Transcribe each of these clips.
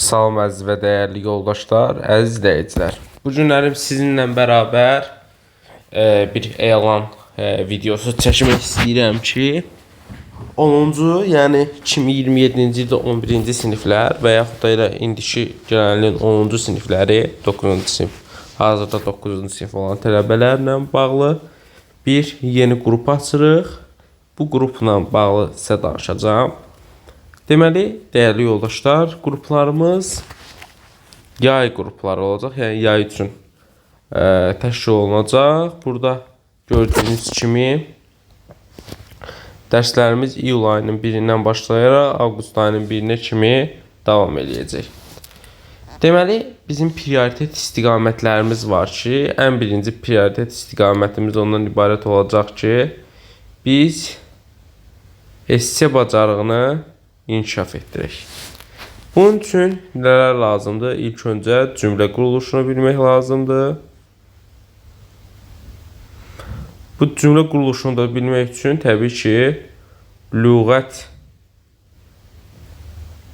Salam əziz və dəyərli yoldaşlar, əziz izləyicilər. Bu günlərim sizinlə bərabər bir elan videosu çəkmək istəyirəm ki, 10-cu, yəni 2027-ci ildə 11-ci siniflər və yaxud da elə indiki gələn 10-cu sinifləri, 9-cu sinif, hazırda 9-cu sinif olan tələbələrlə bağlı bir yeni qrup açırıq. Bu qrupla bağlı sizə danışacağım. Deməli, dəyərli yoldaşlar, qruplarımız yay qrupları olacaq. Yəni, yay üçün təşkil olunacaq. Burada gördüyünüz kimi dərslərimiz iyul ayının 1-dən başlayaraq avqust ayının 1-nə kimi davam edəcək. Deməli, bizim prioritet istiqamətlərimiz var ki, ən birinci prioritet istiqamətimiz ondan ibarət olacaq ki, biz SC bacarığını inkişaf etdirək. Bunun üçün nələr lazımdır? İlk öncə cümlə quruluşunu bilmək lazımdır. Bu cümlə quruluşunu da bilmək üçün təbii ki, lüğət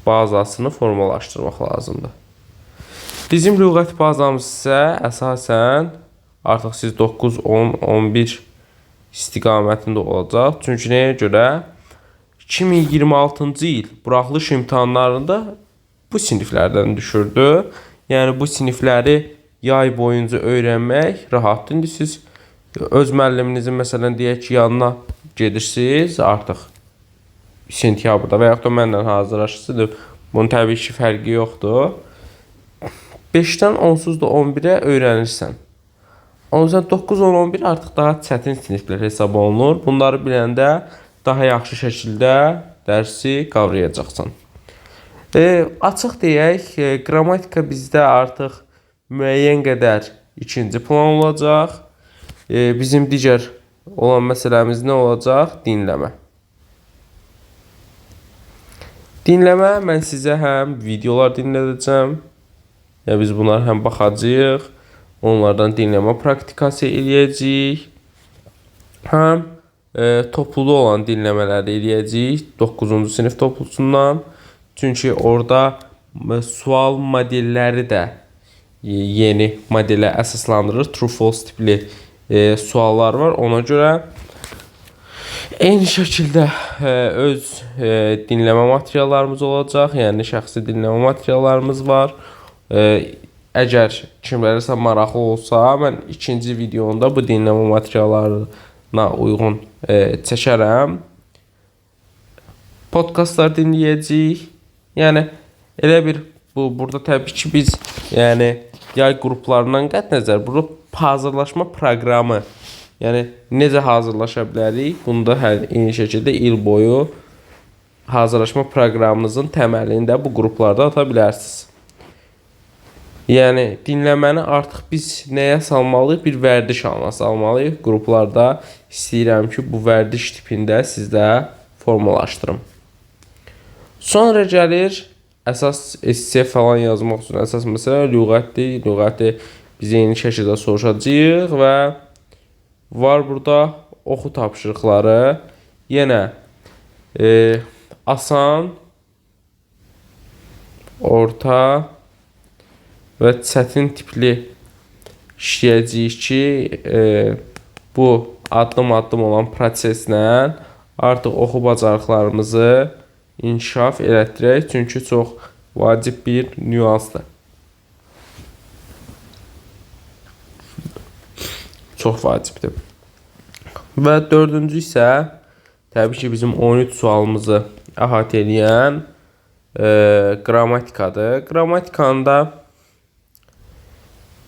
bazasını formalaşdırmaq lazımdır. Bizim lüğət bazamız isə əsasən artıq siz 9, 10, 11 istiqamətində olacaq. Çünki nəyə görə? 2026-cı il buraxılış imtahanlarında bu siniflərdən düşürdü. Yəni bu sinifləri yay boyunca öyrənmək rahatdır. İndi siz öz müəlliminizin məsələn deyək ki, yanına gedirsiniz artıq sentyabrda və yaxud da mənlə hazırlaşırsınız. Bunun təbii ki, fərqi yoxdur. 5-dən onsuz da 11-ə öyrənirsən. Onun üçün 9, 10, 11 artıq daha çətin siniflər hesab olunur. Bunları biləndə daha yaxşı şəkildə dərsi qavrayacaqsan. Açıq deyək, qrammatika bizdə artıq müəyyən qədər ikinci plan olacaq. Bizim digər olan məsələmiz nə olacaq? Dinləmə. Dinləmə, mən sizə həm videolar dinlədəcəm, yəni biz bunlar həm baxacağıq, onlardan dinləmə praktikası eləyəcəyik, həm toplu olan dinləmələri eləyəcəyik 9-cu sinif toplusundan. Çünki orada sual modelləri də yeni modelə əsaslandırır. True-false tipli suallar var. Ona görə eyni şəkildə öz dinləmə materiallarımız olacaq. Yəni şəxsi dinləmə materiallarımız var. Əgər kimlərsə maraqlı olsa, mən ikinci videomda bu dinləmə materiallarına uyğun çəkərəm. Podkastlar dinləyəcəyik. Yəni elə bir burada təbii ki biz yəni yay qruplarından qətnəzər burada hazırlaşma proqramı, yəni necə hazırlaşa bilərik? Bunda eyni şəkildə il boyu hazırlaşma proqramınızın təməlini də bu qruplarda ata bilərsiniz. Yəni dinləməni artıq biz nəyə salmalıyıq? Bir vərdiş halına salmalıyıq. Qruplarda istəyirəm ki, bu vərdiş tipində sizdə formalaşdırım. Sonra gəlir əsas SC falan yazmaq üçün əsas məsələ lüğətdir. Lüğəti biz eyni şəkildə soruşacağıq və var burada oxu tapşırıqları. Yenə asan, orta və çətin tipli işləyəcəyik ki, bu addım-addım olan proseslə artıq oxu bacarıqlarımızı inkişaf elətdirək. Çünki çox vacib bir nüansdır. Çox vacibdir. Və dördüncü isə təbii ki, bizim 13 sualımızı əhatə edən qrammatikadır. Qrammatikanda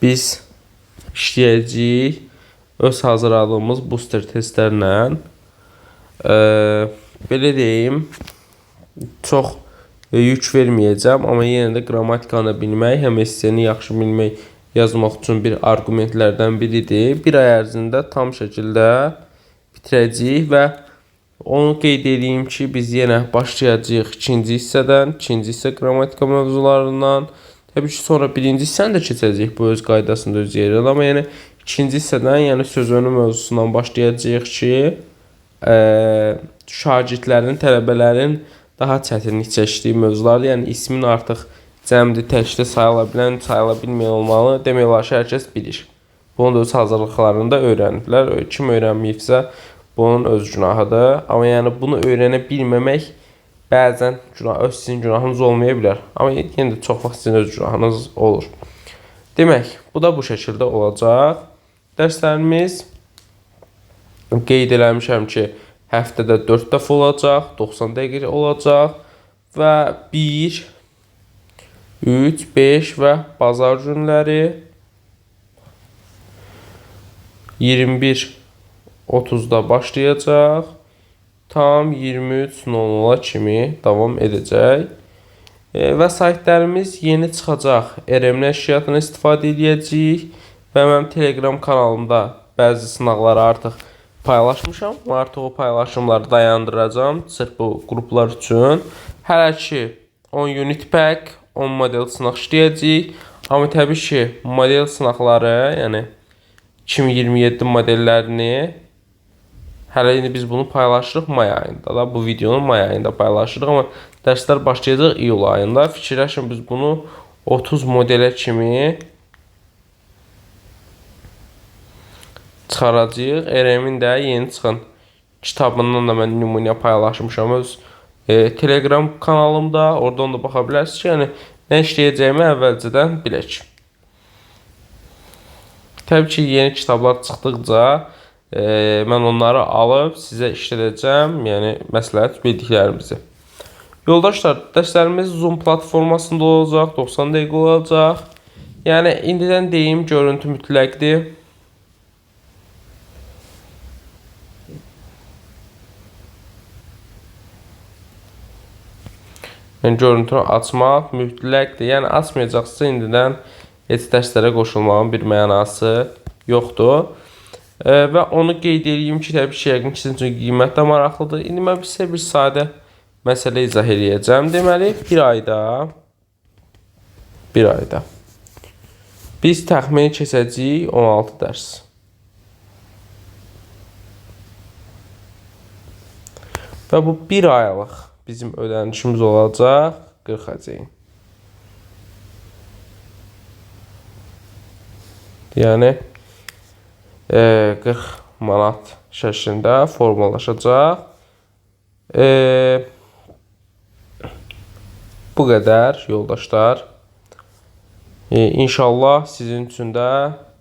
biz işləyəcəyik öz hazırladığımız booster testlərlə. Belə deyim, çox yük verməyəcəm, amma yenə də qrammatikanı bilmək, həm SC-ni yaxşı bilmək, yazmaq üçün bir arqumentlərdən biridir. Bir ay ərzində tam şəkildə bitirəcəyik və onu qeyd edeyim ki, biz yenə başlayacağıq ikinci hissədən, ikinci hissə qrammatika mövzularından. Təbii ki, sonra birinci hissəni də keçəcəyik bu öz qaydasında öz yerində, amma yəni ikinci hissədən, yəni söz önü mövzusundan başlayacağıq ki, şagirdlərin, tələbələrin daha çətinlik çəkdiyi mövzulardır. Yəni ismin artıq cəmdir, təkli sayıla bilən, sayıla bilməyən olmalı. Demək olar ki, hər kəs bilir. Bunu da öz hazırlıqlarında öyrəniblər. Kim öyrənməyibsə, bunun öz günahıdır. Amma yəni bunu öyrənə bilməmək bəzən öz sizin günahınız olmaya bilər. Amma yenə də çox vaxt sizin öz günahınız olur. Demək, bu da bu şəkildə olacaq. Dərslərimiz qeyd eləmişəm ki, həftədə 4 dəfə olacaq, 90 dəqiqə olacaq və 1, 3, 5 və bazar günləri 21:30-da başlayacaq. Tam 23:00 kimi davam edəcək. Vəsaitlərimiz yeni çıxacaq. RMN nəşriyyatını istifadə edəcəyik və mənim Telegram kanalımda bəzi sınaqları artıq paylaşmışam. Artıq o paylaşımları dayandıracağım sırf bu qruplar üçün. Hələ ki 10 unit pack, 10 model sınaq işləyəcəyik. Amma təbii ki, model sınaqları, yəni 2027 modellərini hələ indi biz bunu paylaşırıq may ayında da. Bu videonu may ayında paylaşırıq, amma dərslər başlayacaq iyul ayında. Fikirləşin biz bunu 30 modelə kimi çıxaracağıq. RM'in də yeni çıxan kitabından da mən nümunə paylaşmışam öz Telegram kanalımda. Oradan da baxa bilərsiniz ki, yəni nə işləyəcəyimi əvvəlcədən bilək. Təbii ki, yeni kitablar çıxdıqca mən onları alıb sizə işlədəcəm, yəni məsləhət bildiklərimizi. Yoldaşlar, dərslərimiz Zoom platformasında olacaq, 90 dəqiqə olacaq. Yəni indidən deyim, görüntü mütləqdir. Yəni görüntünü açmaq mütləqdir. Yəni açmayacaqsa indidən heç dərslərə qoşulmağın bir mənası yoxdur. Və onu qeyd edeyim ki, təbii ki, yəqin ki, sizin üçün qiymət də maraqlıdır. İndi mən sizə bir sadə məsələ izah edəcəm. Deməli, bir ayda biz təxmini keçəcəyik 16 dərs. Və bu bir aylıq bizim ödənişimiz olacaq 40 əcəyin. Yəni 40 manat şəklində formalaşacaq. Bu qədər yoldaşlar. İnşallah sizin üçün də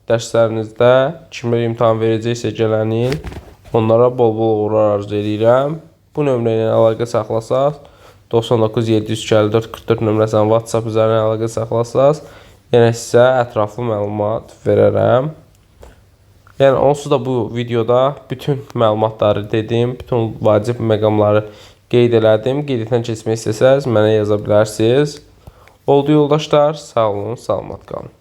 dərslərinizdə kimlər imtahan verəcəksə gələn il onlara bol-bol uğurlar arzu edirəm. Bu nömrə ilə əlaqə saxlasaq, 99 754 44 nömrəsindən WhatsApp üzərindən əlaqə saxlasaq, yəni sizə ətraflı məlumat verərəm. Yəni onsuz da bu videoda bütün məlumatları dedim, bütün vacib məqamları qeyd elədim. Qeydətdən keçmək istəsəz mənə yaza bilərsiniz. Oldu yoldaşlar, sağ olun, salamat qalın.